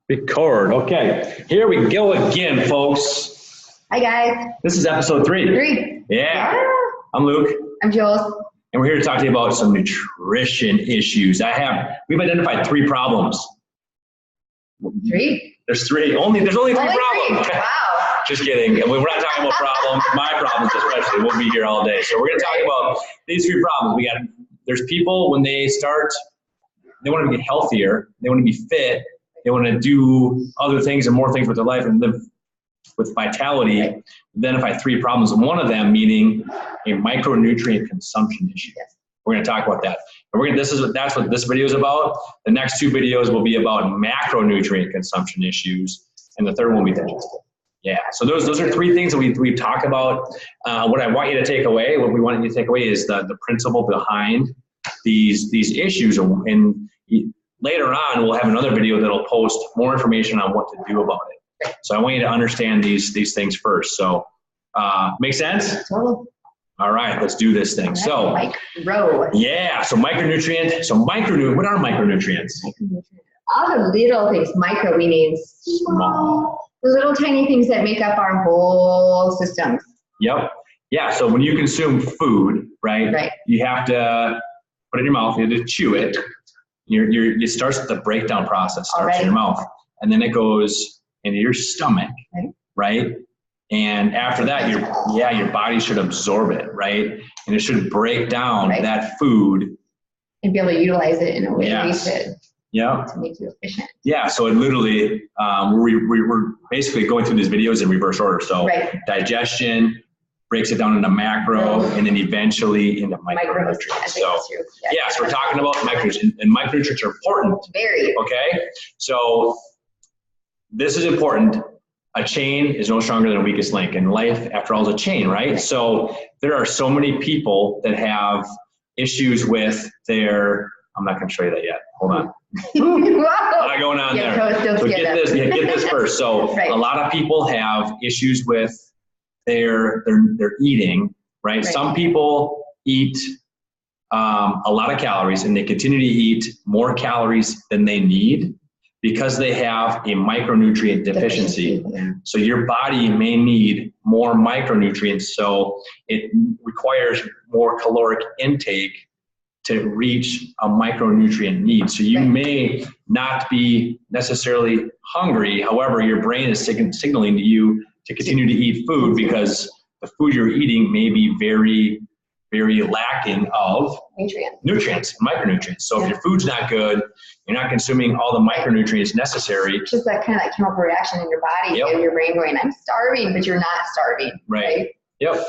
Record. Okay. Here we go again, folks. Hi, guys. This is episode 3. Yeah. I'm Luke. I'm Jules. And we're here to talk to you about some nutrition issues. We've identified 3 problems. 3? There's 3. There's only 3 problems. 3. Wow. Just kidding. We're not talking about problems, my problems especially. We'll be here all day. So we're going to talk about these 3 problems. There's people when they start, they want to get healthier, they want to be fit, they want to do other things and more things with their life and live with vitality. Right. Identify 3 problems. And one of them meaning a micronutrient consumption issue. Yes. We're going to talk about that. And that's what this video is about. The next 2 videos will be about macronutrient consumption issues, and the third one will be digestive. Yeah. So those are 3 things that we talk about. What I want you to take away, what we want you to take away, is the principle behind these issues, and later on, we'll have another video that'll post more information on what to do about it. So I want you to understand these things first. So, make sense? Totally. All right, let's do this thing. So, yeah. So micronutrient. What are micronutrients? All the little things. Micro meaning small. The little tiny things that make up our whole systems. Yep. Yeah. So when you consume food, right? You have to put it in your mouth. You have to chew it. It starts with the breakdown process. Starts in your mouth, and then it goes into your stomach, right? And after that, your body should absorb it, right? And it should break down that food and be able to utilize it in a way we should. Yeah. To make you efficient. Yeah. So it literally, we're basically going through these videos in reverse order. So digestion breaks it down into macro, and then eventually into micronutrients. So so we're talking about micronutrients, and micronutrients are important. Very. Okay. So this is important. A chain is no stronger than the weakest link, and life, after all, is a chain, right? So there are so many people that have issues with their. I'm not going to show you that yet. Hold on. A lot going on there. So get this first. So a lot of people have issues with their eating, right? Some people eat a lot of calories, and they continue to eat more calories than they need because they have a micronutrient deficiency. So your body may need more micronutrients, so it requires more caloric intake to reach a micronutrient need. So you may not be necessarily hungry, however, your brain is signaling to you to continue to eat food because the food you're eating may be very, very lacking of nutrients, micronutrients. So if your food's not good, you're not consuming all the micronutrients necessary. It's just that kind of chemical reaction in your body and your brain going, I'm starving, but you're not starving. Right. Yep.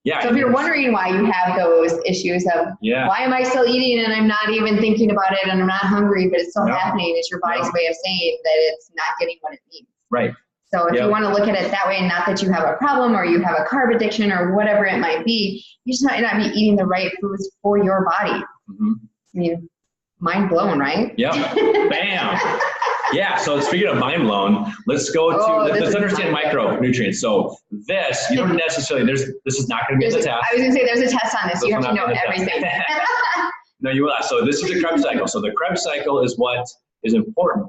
Yeah. So if you're wondering why you have those issues of why am I still eating and I'm not even thinking about it and I'm not hungry, but it's still happening, it's your body's way of saying that it's not getting what it needs. Right. So if you want to look at it that way, not that you have a problem or you have a carb addiction or whatever it might be, you just might not be eating the right foods for your body. I mean, mind blown, right? Yep. Bam. Yeah, so speaking of mind blown, let's go to, let's understand micronutrients. So this, you don't necessarily, this is not going to be in the test. I was going to say there's a test on this. You have to know everything. No, you will not. So this is the Krebs cycle. So the Krebs cycle is what is important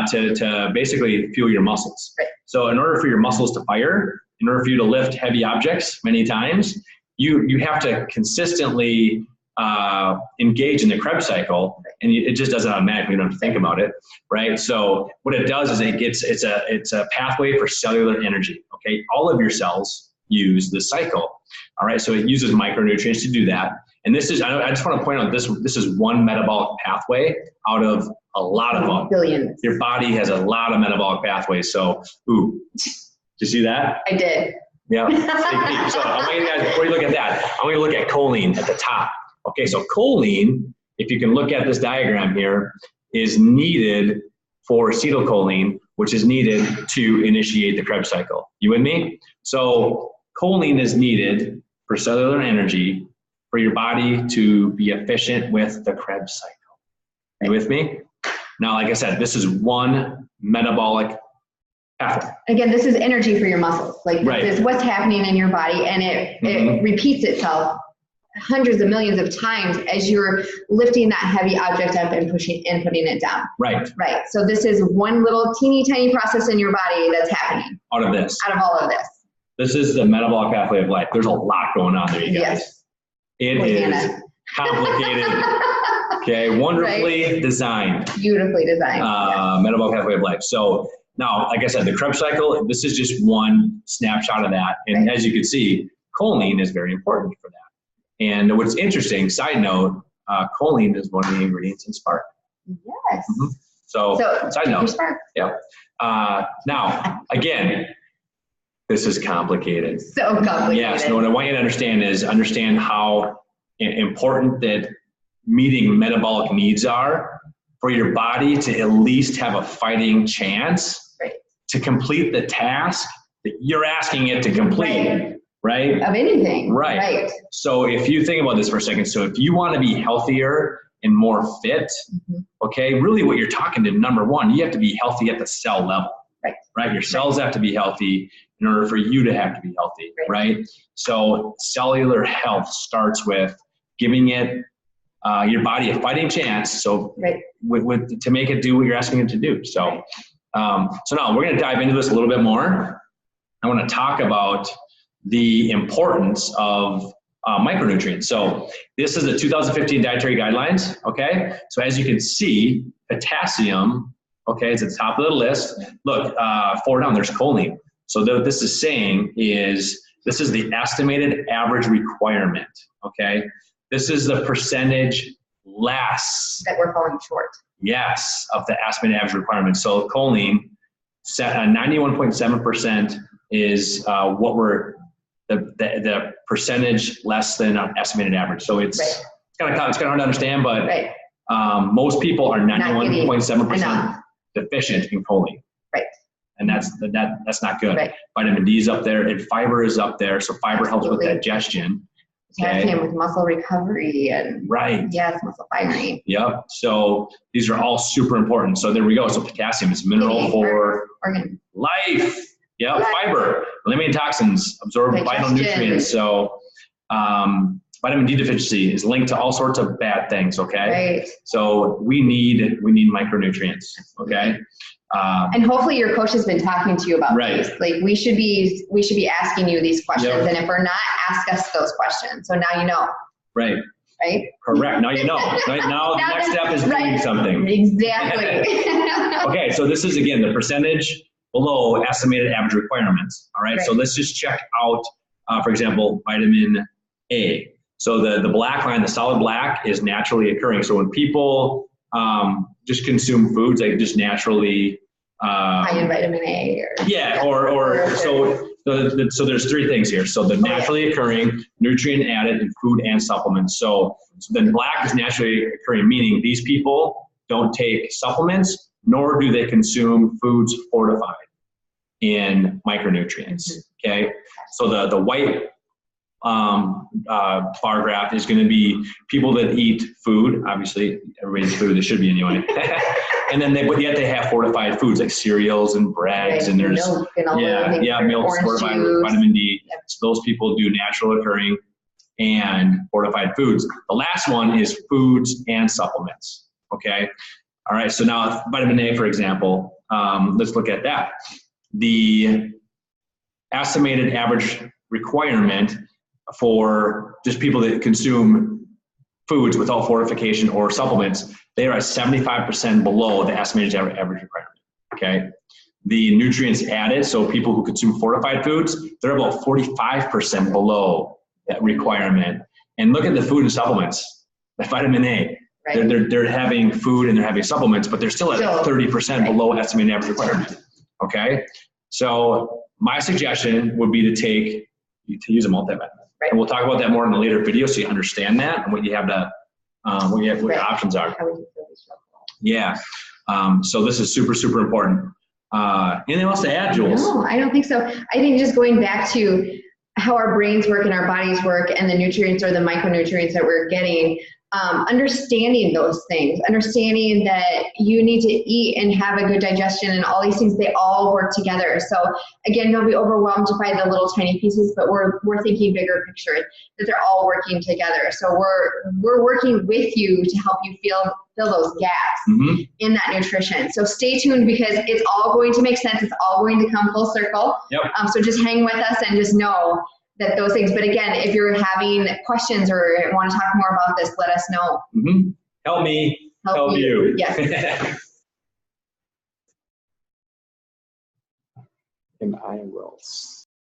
to basically fuel your muscles. So in order for your muscles to fire, in order for you to lift heavy objects many times, you have to consistently engage in the Krebs cycle, and it just does it automatically. You don't have to think about it, right? So what it does is it's a pathway for cellular energy. Okay, all of your cells use this cycle. All right, so it uses micronutrients to do that. And this is, I just want to point out this is one metabolic pathway out of a lot of them. Billions. Your body has a lot of metabolic pathways. So, did you see that? I did. Yeah. So I want you guys, before you look at that, I want you to look at choline at the top. Okay, so choline, if you can look at this diagram here, is needed for acetylcholine, which is needed to initiate the Krebs cycle. You with me? So choline is needed for cellular energy for your body to be efficient with the Krebs cycle. You with me? Now, like I said, this is one metabolic pathway. Again, this is energy for your muscles. Like this is what's happening in your body, and it repeats itself hundreds of millions of times as you're lifting that heavy object up and pushing and putting it down. Right. Right. So this is one little teeny tiny process in your body that's happening. Out of all of this. This is the metabolic pathway of life. There's a lot going on there, you guys. Yes. It is complicated. Okay, wonderfully designed. Beautifully designed. Metabolic pathway of life. So now, like I said, the Krebs cycle, this is just one snapshot of that. And as you can see, choline is very important for that. And what's interesting, side note, choline is one of the ingredients in Spark. Yes. Mm-hmm. So side note. Spark. Yeah. Now, again, this is complicated. So complicated. Yes. No, what I want you to understand how important that meeting metabolic needs are for your body to at least have a fighting chance to complete the task that you're asking it to complete. Right? Of anything. Right. So if you think about this for a second, so if you want to be healthier and more fit, okay, really what you're talking to, number one, you have to be healthy at the cell level. Right? Your cells have to be healthy in order for you to have to be healthy. Right? So cellular health starts with giving it your body a fighting chance. So to make it do what you're asking it to do. So, so now we're going to dive into this a little bit more. I want to talk about the importance of micronutrients. So this is the 2015 dietary guidelines. Okay. So as you can see, potassium, okay, it's at the top of the list. Look, 4 down, there's choline. So what this is saying is this is the estimated average requirement. Okay. This is the percentage less that we're falling short. Yes, of the estimated average requirement. So choline, 91.7% is what we're the percentage less than an estimated average. So it's kind of hard to understand, but most people are 91.7% deficient in choline. Right. And that's not good. Right. Vitamin D is up there, and fiber is up there. So fiber helps with digestion. Potassium with muscle recovery and muscle firing. Yep. So these are all super important. So there we go. So potassium is mineral for organ life. Yeah, fiber, eliminating toxins, absorb vital nutrients. So vitamin D deficiency is linked to all sorts of bad things. Okay. Right. So we need micronutrients. Okay. And hopefully your coach has been talking to you about these. Like we should be asking you these questions, and if we're not, ask us those questions. So now you know. Right. Right. Correct. Now you know. Right now, the next step is doing something. Exactly. Okay. So this is again the percentage below estimated average requirements. All right. So let's just check out, for example, vitamin A. So the black line, the solid black, is naturally occurring. So when people just consume foods, they just naturally high in vitamin A. So there's 3 things here. So the naturally occurring, nutrient added, and food and supplements. So then black is naturally occurring, meaning these people don't take supplements, nor do they consume foods fortified in micronutrients. Okay. So the white bar graph is going to be people that eat food. Obviously, everybody eats food. They should be anyway. And then but yet they have fortified foods like cereals and breads, and there's milk and all milk fortified with vitamin D. Yep. So those people do natural occurring and fortified foods. The last one is foods and supplements. Okay. All right. So now vitamin A, for example, let's look at that. The estimated average requirement for just people that consume foods without fortification or supplements, they are at 75% below the estimated average requirement. Okay. The nutrients added, so people who consume fortified foods, they're about 45% below that requirement. And look at the food and supplements, the vitamin A. Right. They're having food and they're having supplements, but they're still at 30% below estimated average requirement. Okay. So my suggestion would be to use a multivitamin. Right. And we'll talk about that more in a later video so you understand that and what you have to, what your options are. Yeah. So this is super, super important. Anything else to add, Jules? No, I don't think so. I think just going back to how our brains work and our bodies work and the nutrients or the micronutrients that we're getting, understanding those things, understanding that you need to eat and have a good digestion and all these things, they all work together. So again, don't be overwhelmed by the little tiny pieces, but we're thinking bigger picture, that they're all working together. So we're working with you to help you fill those gaps in that nutrition. So stay tuned, because it's all going to make sense. It's all going to come full circle. Yep. So just hang with us and just know that those things. But again, if you're having questions or want to talk more about this, let us know. Help me, help you. Yes. And I will